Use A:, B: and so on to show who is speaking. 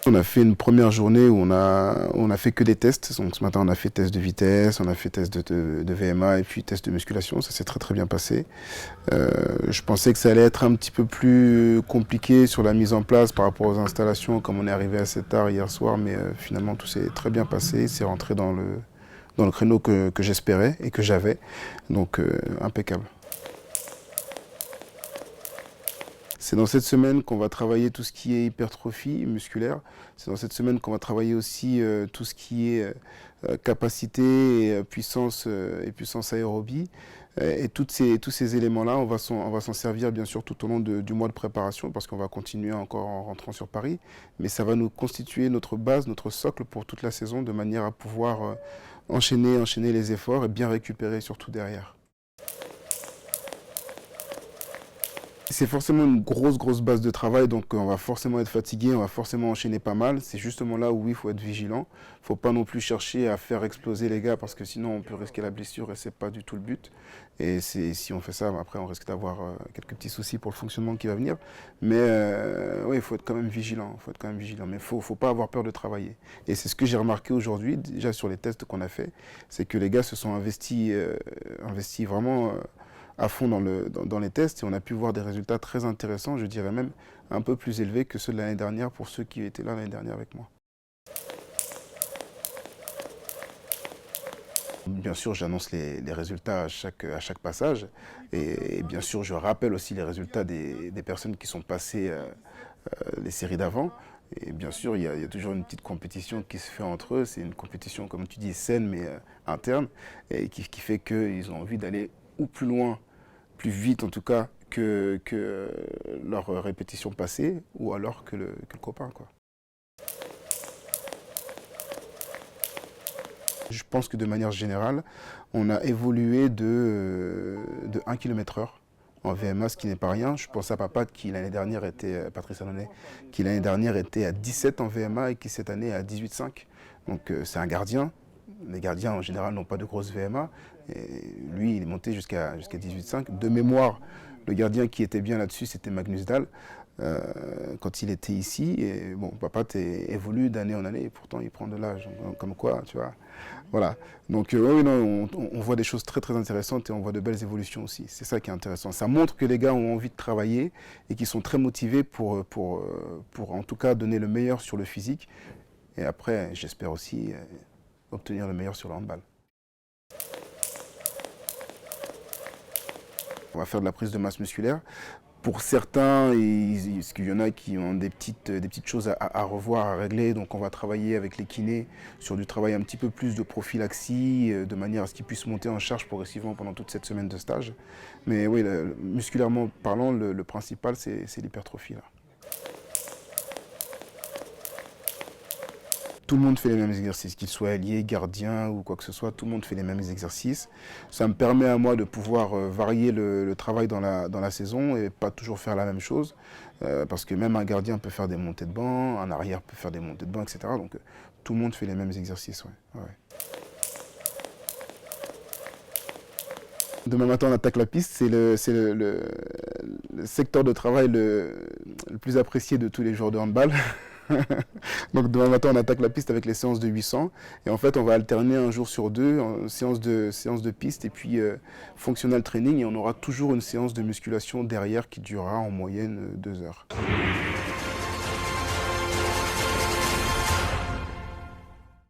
A: On a fait une première journée où on a fait que des tests. Donc ce matin, on a fait test de vitesse, on a fait test de VMA et puis test de musculation. Ça s'est très très bien passé. Je pensais que ça allait être un petit peu plus compliqué sur la mise en place par rapport aux installations, comme on est arrivé assez tard hier soir, mais finalement tout s'est très bien passé. C'est rentré dans le créneau que j'espérais et que j'avais. Donc impeccable. C'est dans cette semaine qu'on va travailler tout ce qui est hypertrophie musculaire. C'est dans cette semaine qu'on va travailler aussi tout ce qui est capacité et puissance aérobie. Et tous ces éléments-là, on va s'en servir bien sûr tout au long du mois de préparation parce qu'on va continuer encore en rentrant sur Paris. Mais ça va nous constituer notre base, notre socle pour toute la saison de manière à pouvoir enchaîner les efforts et bien récupérer surtout derrière. C'est forcément une grosse base de travail, donc on va forcément être fatigué, on va forcément enchaîner pas mal. C'est justement là où oui, il faut être vigilant. Il ne faut pas non plus chercher à faire exploser les gars parce que sinon on peut risquer la blessure et c'est pas du tout le but. Et si on fait ça, après on risque d'avoir quelques petits soucis pour le fonctionnement qui va venir. Mais oui, il faut être quand même vigilant. Mais il faut pas avoir peur de travailler. Et c'est ce que j'ai remarqué aujourd'hui, déjà sur les tests qu'on a fait, c'est que les gars se sont investis vraiment à fond dans les tests et on a pu voir des résultats très intéressants, je dirais même un peu plus élevés que ceux de l'année dernière pour ceux qui étaient là l'année dernière avec moi. Bien sûr, j'annonce les résultats à chaque passage et bien sûr, je rappelle aussi les résultats des personnes qui sont passées les séries d'avant. Et bien sûr, il y a toujours une petite compétition qui se fait entre eux. C'est une compétition, comme tu dis, saine mais interne et qui fait qu'ils ont envie d'aller ou plus loin, plus vite en tout cas que leur répétition passée ou alors que le copain, quoi. Je pense que de manière générale, on a évolué de 1 km/h en VMA, ce qui n'est pas rien. Je pense à Papat qui l'année dernière était, Patrice Annonay, qui l'année dernière était à 17 en VMA et qui cette année est à 18,5. Donc c'est un gardien. Les gardiens en général n'ont pas de grosses VMA. Et lui, il est monté jusqu'à 18,5. De mémoire, le gardien qui était bien là-dessus, c'était Magnus Dahl. Quand il était ici, et bon, Papat évolue d'année en année, et pourtant il prend de l'âge, comme quoi, tu vois. Voilà. Donc oui, non, on voit des choses très très intéressantes et on voit de belles évolutions aussi. C'est ça qui est intéressant. Ça montre que les gars ont envie de travailler et qu'ils sont très motivés pour en tout cas donner le meilleur sur le physique. Et après, j'espère aussi obtenir le meilleur sur le handball. On va faire de la prise de masse musculaire. Pour certains, il y en a qui ont des petites choses à revoir, à régler. Donc on va travailler avec les kinés sur du travail un petit peu plus de prophylaxie, de manière à ce qu'ils puissent monter en charge progressivement pendant toute cette semaine de stage. Mais oui, musculairement parlant, le principal, c'est l'hypertrophie, là. Tout le monde fait les mêmes exercices, qu'il soit ailier, gardien ou quoi que ce soit, tout le monde fait les mêmes exercices. Ça me permet à moi de pouvoir varier le travail dans la saison et pas toujours faire la même chose. Parce que même un gardien peut faire des montées de banc, un arrière peut faire des montées de banc, etc. Donc tout le monde fait les mêmes exercices. Ouais. Ouais. Demain matin, on attaque la piste. C'est le secteur de travail le plus apprécié de tous les joueurs de handball. Donc demain matin, on attaque la piste avec les séances de 800. Et en fait, on va alterner un jour sur deux, séance de piste et puis functional training. Et on aura toujours une séance de musculation derrière qui durera en moyenne 2 heures.